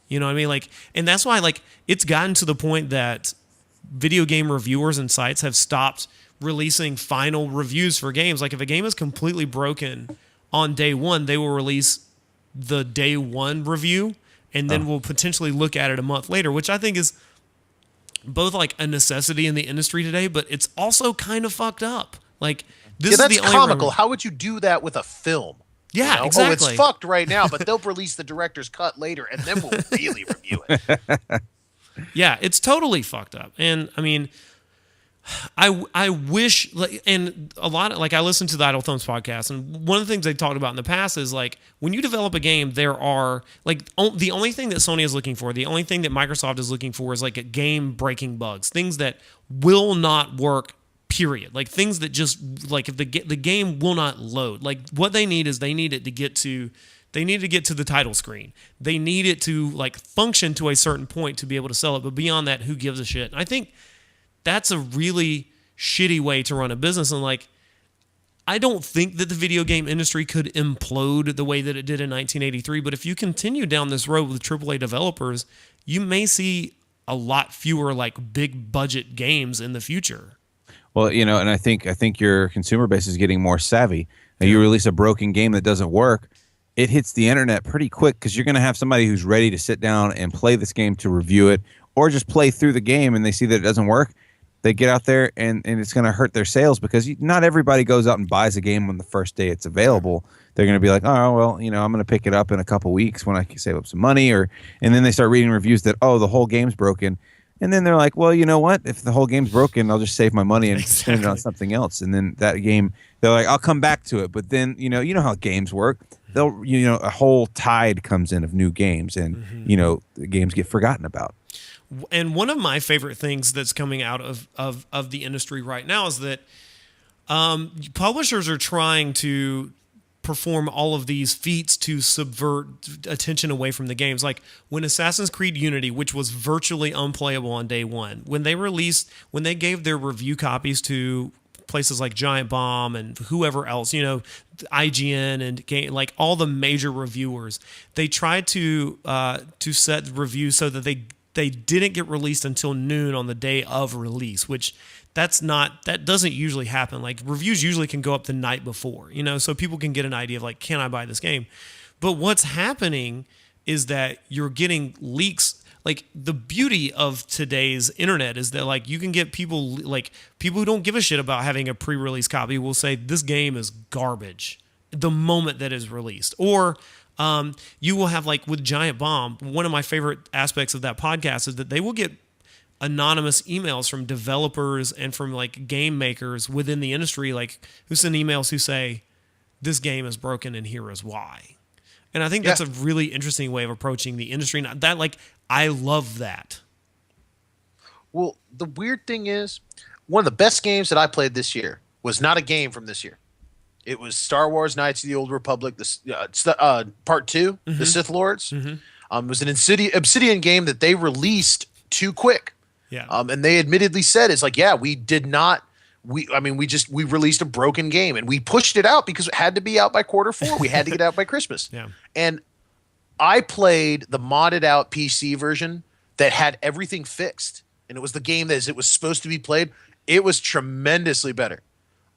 You know what I mean? Like, and that's why like it's gotten to the point that video game reviewers and sites have stopped releasing final reviews for games. Like if a game is completely broken on day one, they will release the day one review and then we'll potentially look at it a month later, which I think is both like a necessity in the industry today, but it's also kind of fucked up. Like this is the only comical. How would you do that with a film? Yeah, you know? exactly. Oh, it's fucked right now, but they'll release the director's cut later, and then we'll really review it. Yeah, it's totally fucked up. And I mean, I wish, like, and a lot of, like, I listened to the Idle Thumbs podcast, and one of the things they talked about in the past is like when you develop a game, there are like the only thing that Sony is looking for, the only thing that Microsoft is looking for is like a game breaking bugs, things that will not work. Period. Like things that just like if the game will not load. Like what they need is they need it to get to the title screen. They need it to like function to a certain point to be able to sell it. But beyond that, who gives a shit? And I think that's a really shitty way to run a business. And like, I don't think that the video game industry could implode the way that it did in 1983. But if you continue down this road with AAA developers, you may see a lot fewer like big budget games in the future. Well, you know, and I think your consumer base is getting more savvy. Now, you release a broken game that doesn't work, it hits the internet pretty quick because you're going to have somebody who's ready to sit down and play this game to review it, or just play through the game and they see that it doesn't work. They get out there and it's going to hurt their sales because not everybody goes out and buys a game on the first day it's available. They're going to be like, oh, well, you know, I'm going to pick it up in a couple weeks when I can save up some money, and then they start reading reviews that, oh, the whole game's broken. And then they're like, well, you know what? If the whole game's broken, I'll just save my money and spend it on something else. And then that game, they're like, I'll come back to it. But then, you know how games work. A whole tide comes in of new games, and the games get forgotten about. And one of my favorite things that's coming out of the industry right now is that publishers are trying to perform all of these feats to subvert attention away from the games. Like when Assassin's Creed Unity, which was virtually unplayable on day one, when they gave their review copies to places like Giant Bomb and whoever else, IGN and like all the major reviewers, they tried to set reviews so that they didn't get released until noon on the day of release, which that doesn't usually happen. Like reviews usually can go up the night before, so people can get an idea of like, can I buy this game? But what's happening is that you're getting leaks. Like the beauty of today's internet is that like you can get people who don't give a shit about having a pre-release copy will say this game is garbage the moment that is released. Or you will have, like with Giant Bomb, one of my favorite aspects of that podcast is that they will get anonymous emails from developers and from like game makers within the industry, like who send emails who say, this game is broken and here is why. And I think that's a really interesting way of approaching the industry. That, like, I love that. Well, the weird thing is, one of the best games that I played this year was not a game from this year. It was Star Wars Knights of the Old Republic, Part 2, The Sith Lords. It was an Obsidian game that they released too quick. Yeah. And they admittedly said, it's like, we did not. We released a broken game and we pushed it out because it had to be out by Q4. We had to get out by Christmas. Yeah. And I played the modded out PC version that had everything fixed. And it was the game that as it was supposed to be played. It was tremendously better.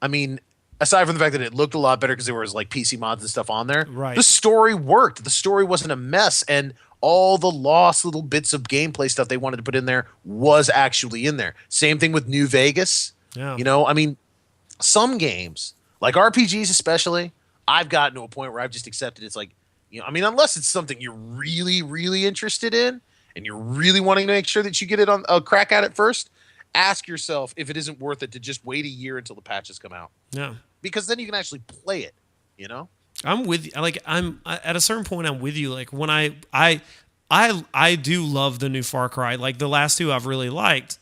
I mean, aside from the fact that it looked a lot better because there was like PC mods and stuff on there. Right. The story worked. The story wasn't a mess. And all the lost little bits of gameplay stuff they wanted to put in there was actually in there. Same thing with New Vegas. Yeah. I mean, some games, Like RPGs especially, I've gotten to a point where I've just accepted it's like, I mean, unless it's something you're really, really interested in and you're really wanting to make sure that you get it on a crack at it first, ask yourself if it isn't worth it to just wait a year until the patches come out. Yeah. Because then you can actually play it, you know? I'm with you. Like at a certain point, I'm with you. Like when I do love the new Far Cry. Like the last two I've really liked,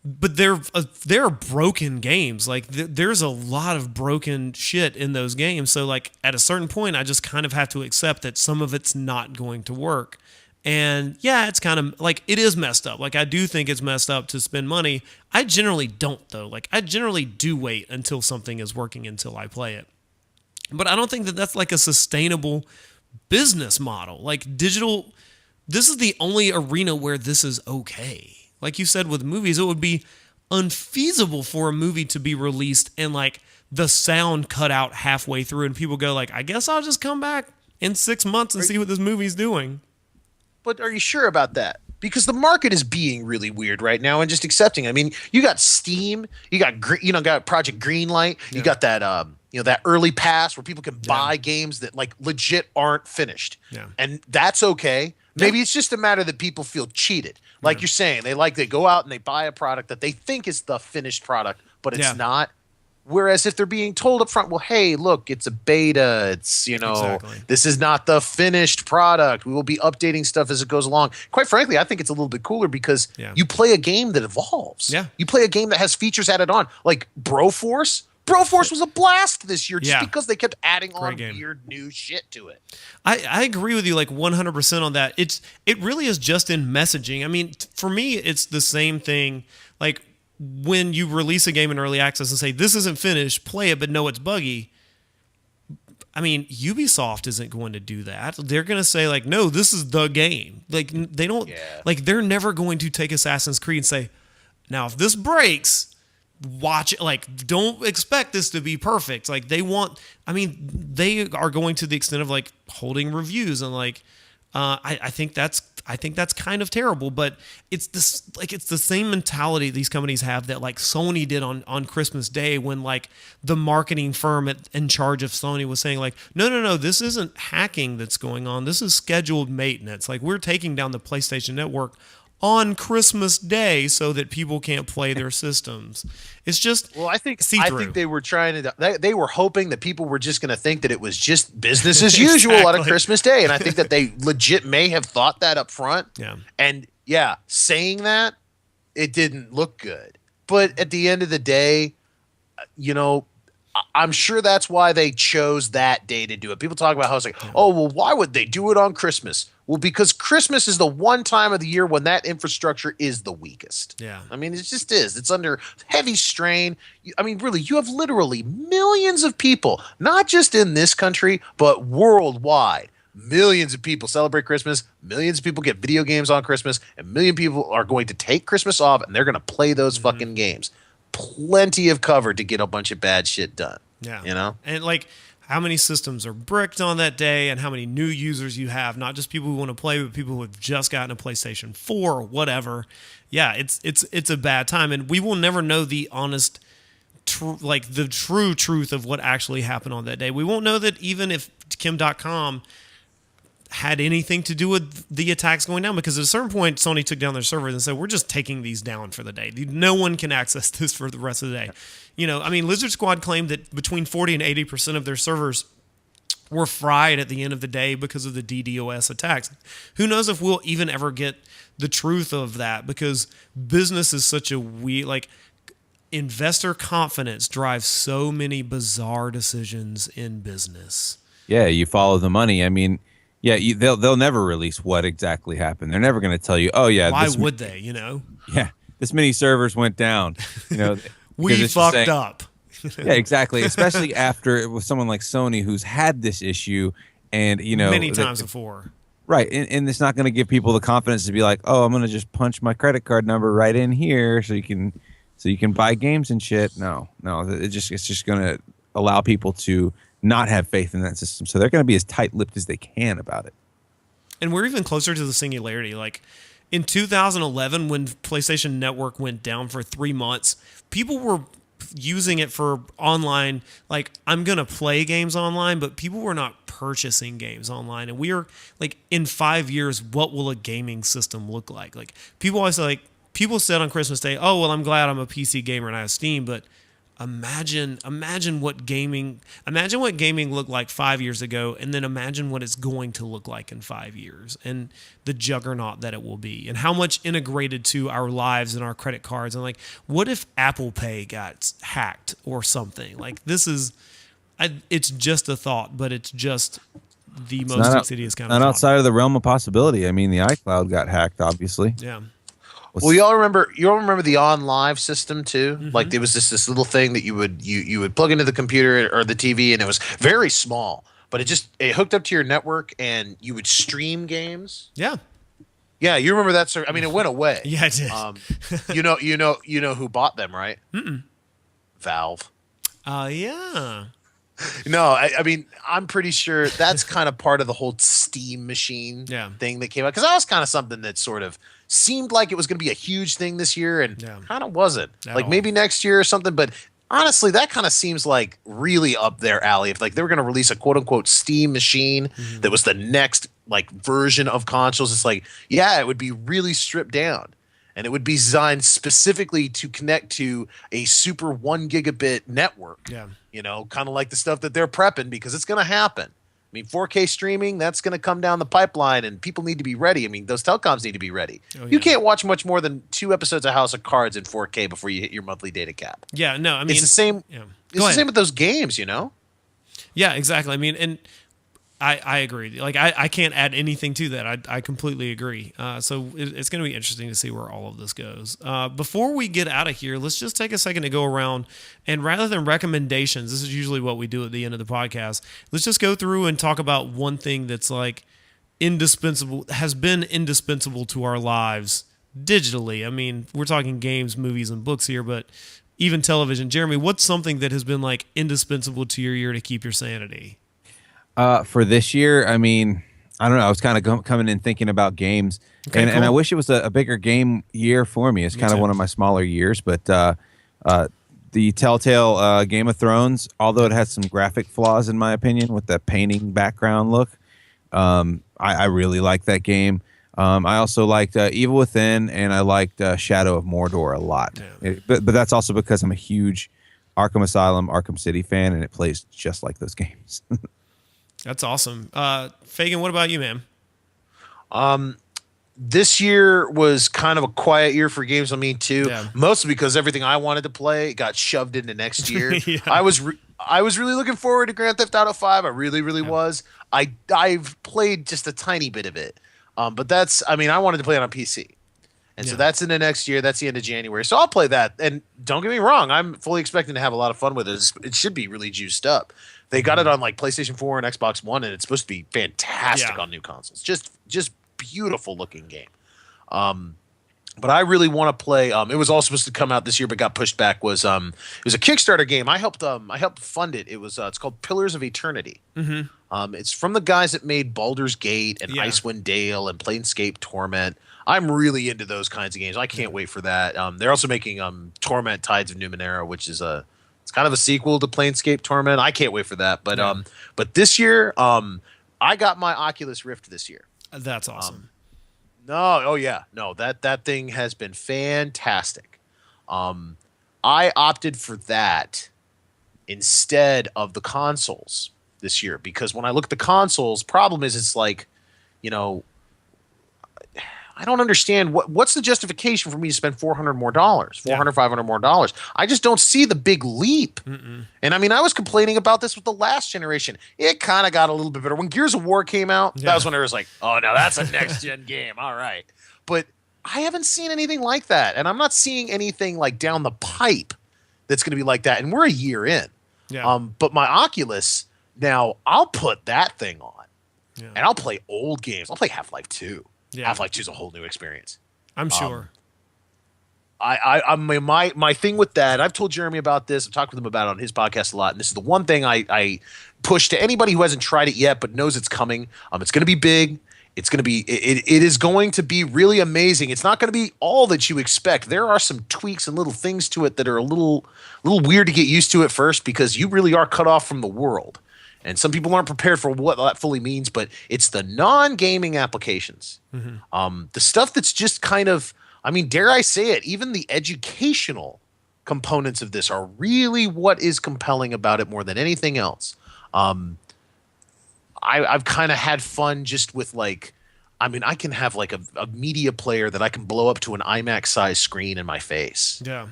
but they're broken games. Like there's a lot of broken shit in those games. So like at a certain point, I just kind of have to accept that some of it's not going to work. And yeah, it's kind of like it is messed up. Like I do think it's messed up to spend money. I generally don't though. Like I generally do wait until something is working until I play it. But I don't think that that's like a sustainable business model. Like digital, this is the only arena where this is okay. Like you said with movies, it would be unfeasible for a movie to be released and like the sound cut out halfway through and people go like, I guess I'll just come back in 6 months and see what this movie's doing. But are you sure about that? Because the market is being really weird right now and just accepting. I mean, you got Steam, you got got Project Greenlight, you got that that early pass where people can buy games that like legit aren't finished. Yeah. And that's okay. Maybe it's just a matter that people feel cheated. Like you're saying, they go out and they buy a product that they think is the finished product, but it's not. Whereas if they're being told up front, well, hey, look, it's a beta. It's, this is not the finished product. We will be updating stuff as it goes along. Quite frankly, I think it's a little bit cooler because you play a game that evolves. Yeah. You play a game that has features added on. Like Broforce. Broforce was a blast this year just because they kept adding on weird new shit to it. I agree with you like 100% on that. It really is just in messaging. I mean, for me, it's the same thing. Like when you release a game in early access and say, this isn't finished, play it, but no, it's buggy. I mean, Ubisoft isn't going to do that. They're going to say like, no, this is the game. Like they don't, like they're never going to take Assassin's Creed and say, now if this breaks, watch it. Like, don't expect this to be perfect. Like they are going to the extent of like holding reviews and like, I think that's kind of terrible, but it's the same mentality these companies have that like Sony did on Christmas Day when like the marketing firm in charge of Sony was saying like, no, this isn't hacking that's going on. This is scheduled maintenance. Like we're taking down the PlayStation Network on Christmas Day so that people can't play their systems. It's just I think they were trying to. They were hoping that people were just going to think that it was just business as usual on a Christmas Day, and I think that they legit may have thought that up front. Yeah, and saying that it didn't look good. But at the end of the day, I'm sure that's why they chose that day to do it. People talk about how it's like, oh, well, why would they do it on Christmas? Well, because Christmas is the one time of the year when that infrastructure is the weakest. Yeah. I mean, it just is. It's under heavy strain. I mean, really, you have literally millions of people, not just in this country, but worldwide. Millions of people celebrate Christmas. Millions of people get video games on Christmas. And a million people are going to take Christmas off, and they're going to play those fucking games. Plenty of cover to get a bunch of bad shit done. Yeah. And like how many systems are bricked on that day and how many new users you have, not just people who want to play, but people who have just gotten a PlayStation 4 or whatever. Yeah, it's a bad time. And we will never know the honest, the true truth of what actually happened on that day. We won't know that even if Kim.com had anything to do with the attacks going down, because at a certain point Sony took down their servers and said, we're just taking these down for the day. No one can access this for the rest of the day. I mean, Lizard Squad claimed that between 40 and 80% of their servers were fried at the end of the day because of the DDoS attacks. Who knows if we'll even ever get the truth of that, because business is such a investor confidence drives so many bizarre decisions in business. Yeah, you follow the money. I mean, they'll never release what exactly happened. They're never going to tell you, oh yeah. Why would they? Yeah, this many servers went down. We fucked up. Yeah, exactly. Especially after with someone like Sony who's had this issue, and many times before. Right, and it's not going to give people the confidence to be like, oh, I'm going to just punch my credit card number right in here so you can buy games and shit. No, it's just going to allow people to not have faith in that system. So they're going to be as tight-lipped as they can about it. And we're even closer to the singularity. Like in 2011, when PlayStation Network went down for 3 months, people were using it for online. Like, I'm gonna play games online, but people were not purchasing games online. And we are like, in 5 years, what will a gaming system look like? Like, people always say, like, people said on Christmas Day, "Oh, well, I'm glad I'm a PC gamer and I have Steam," but imagine what gaming looked like 5 years ago, and then imagine what it's going to look like in 5 years, and the juggernaut that it will be, and how much integrated to our lives and our credit cards. And like, what if Apple Pay got hacked or something? Like, it's just a thought, but it's just the most insidious kind of not thought. outside of the realm of possibility. I mean, the iCloud got hacked, obviously. Yeah. Well, you all remember the on live system too? Mm-hmm. Like, there was this little thing that you would plug into the computer or the TV, and it was very small, but it hooked up to your network, and you would stream games. Yeah. Yeah, you remember that? I mean, it went away. Yeah, it did. You know who bought them, right? Mm-mm. Valve. Yeah. No, I mean, I'm pretty sure that's kind of part of the whole Steam machine thing that came out, because that was kind of something that sort of seemed like it was going to be a huge thing this year, and kind of wasn't. Like, maybe next year or something, but honestly, that kind of seems like really up their alley. If like they were going to release a quote unquote Steam machine that was the next like version of consoles, it's like, yeah, it would be really stripped down. And it would be designed specifically to connect to a super 1 gigabit network. Yeah. You know, kind of like the stuff that they're prepping, because it's going to happen. I mean, 4K streaming, that's going to come down the pipeline, and people need to be ready. I mean, those telecoms need to be ready. Oh, yeah. You can't watch much more than 2 episodes of House of Cards in 4K before you hit your monthly data cap. Yeah, no, I mean, it's the same. Yeah. It's the same with those games, you know? Yeah, exactly. I mean, and I agree. Like, I can't add anything to that. I completely agree. So it's going to be interesting to see where all of this goes. Before we get out of here, let's just take a second to go around, and rather than recommendations, this is usually what we do at the end of the podcast. Let's just go through and talk about one thing that's like indispensable, has been indispensable to our lives digitally. I mean, we're talking games, movies, and books here, but even television. Jeremy, what's something that has been like indispensable to your year to keep your sanity? For this year, I mean, I don't know. I was kind of coming in thinking about games, and I wish it was a bigger game year for me. It's kind of one of my smaller years, but the Telltale Game of Thrones, although it has some graphic flaws in my opinion with the painting background look, I really like that game. I also liked Evil Within, and I liked Shadow of Mordor a lot. Yeah. But that's also because I'm a huge Arkham Asylum, Arkham City fan, and it plays just like those games. That's awesome. Fagan, what about you, man? This year was kind of a quiet year for games on me too, mostly because everything I wanted to play got shoved into next year. I was really looking forward to Grand Theft Auto 5. I really was. I've played just a tiny bit of it, but I wanted to play it on PC. And so that's in the next year. That's the end of January. So I'll play that. And don't get me wrong, I'm fully expecting to have a lot of fun with it. It should be really juiced up. They got it on like PlayStation 4 and Xbox One, and it's supposed to be fantastic on new consoles. Just beautiful looking game. But I really want to play. It was all supposed to come out this year, but got pushed back. It was a Kickstarter game. I helped fund it. It was it's called Pillars of Eternity. Mm-hmm. It's from the guys that made Baldur's Gate and Icewind Dale and Planescape Torment. I'm really into those kinds of games. I can't wait for that. They're also making Torment Tides of Numenera, which is it's kind of a sequel to Planescape Torment. I can't wait for that. But this year, I got my Oculus Rift this year. That's awesome. That thing has been fantastic. I opted for that instead of the consoles this year, because when I look at the consoles, problem is it's like, I don't understand what's the justification for me to spend $400 more, $500 more. I just don't see the big leap. Mm-mm. And I mean, I was complaining about this with the last generation. It kind of got a little bit better when Gears of War came out. That was when I was like, oh, now that's a next gen game. All right, but I haven't seen anything like that, and I'm not seeing anything like down the pipe that's going to be like that. And we're a year in. Yeah. But my Oculus now, I'll put that thing on, and I'll play old games. I'll play Half-Life 2. Yeah. Half-Life 2 is a whole new experience. I'm sure. My thing with that, I've told Jeremy about this. I've talked with him about it on his podcast a lot, and this is the one thing I push to anybody who hasn't tried it yet but knows it's coming. It's going to be big. It's going to be it is going to be really amazing. It's not going to be all that you expect. There are some tweaks and little things to it that are a little weird to get used to at first because you really are cut off from the world. And some people aren't prepared for what that fully means, but it's the non-gaming applications. The stuff that's just kind of, I mean, dare I say it, even the educational components of this are really what is compelling about it more than anything else. I've kind of had fun just with like, I mean, I can have like a media player that I can blow up to an IMAX size screen in my face. Yeah.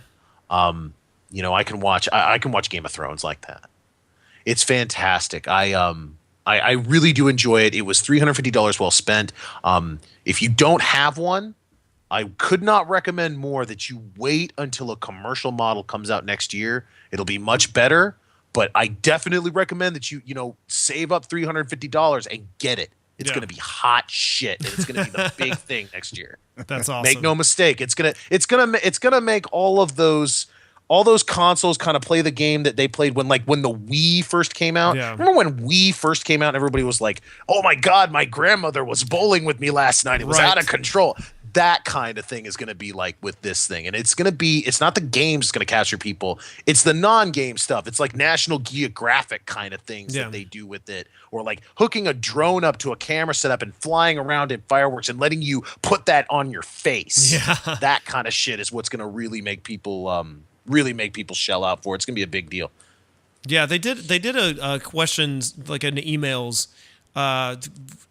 You know, I can watch Game of Thrones like that. It's fantastic. I really do enjoy it. It was $350 well spent. If you don't have one, I could not recommend more that you wait until a commercial model comes out next year. It'll be much better. But I definitely recommend that you save up $350 and get it. It's going to be hot shit, and it's going to be the big thing next year. That's awesome. Make no mistake. It's gonna make all those consoles kind of play the game that they played when the Wii first came out. Yeah. Remember when Wii first came out and everybody was like, "Oh my God, my grandmother was bowling with me last night. It was out of control." That kind of thing is going to be like with this thing. And it's not the games that's going to capture people. It's the non-game stuff. It's like National Geographic kind of things that they do with it. Or like hooking a drone up to a camera setup and flying around in fireworks and letting you put that on your face. Yeah. That kind of shit is what's going to really make people shell out for it. It's going to be a big deal. Yeah, they did a questions, like an emails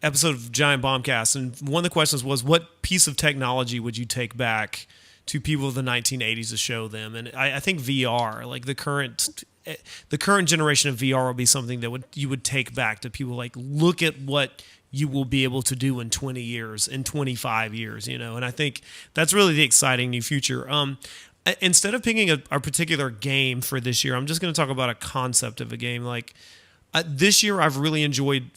episode of Giant Bombcast, and one of the questions was, what piece of technology would you take back to people of the 1980s to show them? And I think VR, like the current generation of VR, will be something that you would take back to people. Like, look at what you will be able to do in 20 years, in 25 years, and I think that's really the exciting new future. Instead of picking a particular game for this year, I'm just going to talk about a concept of a game. Like, this year, I've really enjoyed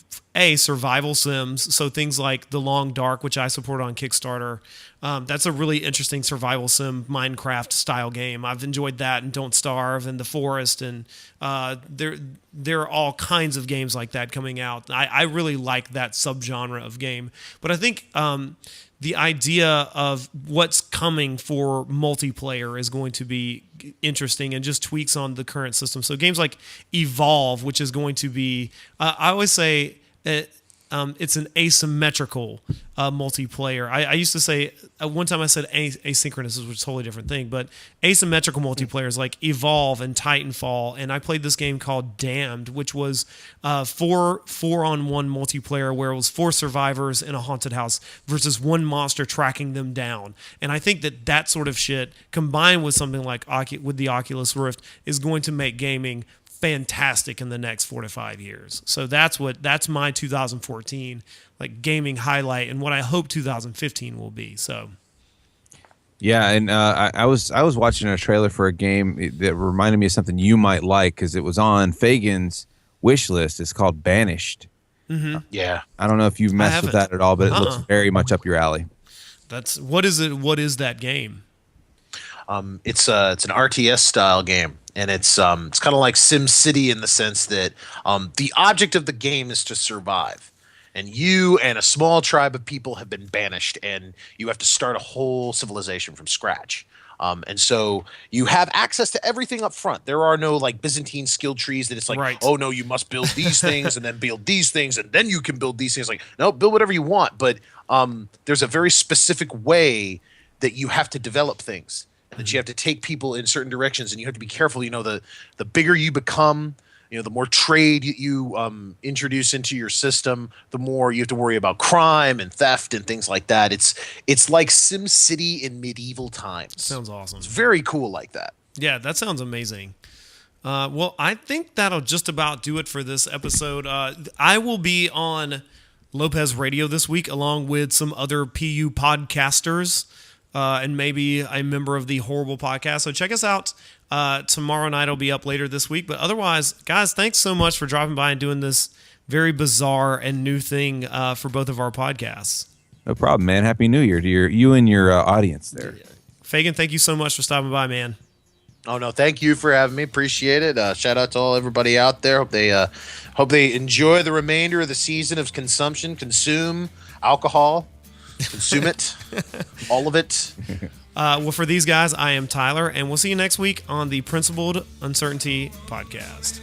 survival sims. So things like The Long Dark, which I support on Kickstarter. That's a really interesting survival sim, Minecraft style game. I've enjoyed that, and Don't Starve, and The Forest, and there are all kinds of games like that coming out. I really like that subgenre of game. But I think the idea of what's coming for multiplayer is going to be interesting, and just tweaks on the current system. So games like Evolve, which is going to be, I always say it's an asymmetrical multiplayer. I used to say, one time I said asynchronous, which is a totally different thing, but asymmetrical multiplayers like Evolve and Titanfall. And I played this game called Damned, which was 4-on-1 multiplayer, where it was 4 survivors in a haunted house versus one monster tracking them down. And I think that sort of shit, combined with something like with the Oculus Rift, is going to make gaming fantastic in the next 4 to 5 years. So that's my 2014 like gaming highlight, and what I hope 2015 will be. So yeah, and I was watching a trailer for a game that reminded me of something you might like, because it was on Fagan's wish list. It's called Banished. Mm-hmm. Yeah, I don't know if you've messed with that at all, but it looks very much up your alley. What is it? What is that game? It's an RTS style game, and it's kind of like SimCity in the sense that the object of the game is to survive, and you and a small tribe of people have been banished, and you have to start a whole civilization from scratch. And so you have access to everything up front. There are no like Byzantine skill trees that it's like, right. Oh no, you must build these things and then build these things and then you can build these things. Like, no, build whatever you want. But there's a very specific way that you have to develop things. That you have to take people in certain directions, and you have to be careful. The bigger you become, the more trade you introduce into your system, the more you have to worry about crime and theft and things like that. It's like SimCity in medieval times. Sounds awesome. It's very cool like that. Yeah, that sounds amazing. Well, I think that'll just about do it for this episode. I will be on Lopez Radio this week, along with some other PU podcasters. And maybe a member of the Horrible Podcast. So check us out. Tomorrow night will be up later this week. But otherwise, guys, thanks so much for dropping by and doing this very bizarre and new thing for both of our podcasts. No problem, man. Happy New Year to you and your audience there. Fagan, thank you so much for stopping by, man. Oh no, thank you for having me. Appreciate it. Shout out to everybody out there. Hope they enjoy the remainder of the season of consumption. Consume alcohol. Consume it. All of it. Well, for these guys, I am Tyler, and we'll see you next week on the Principled Uncertainty podcast.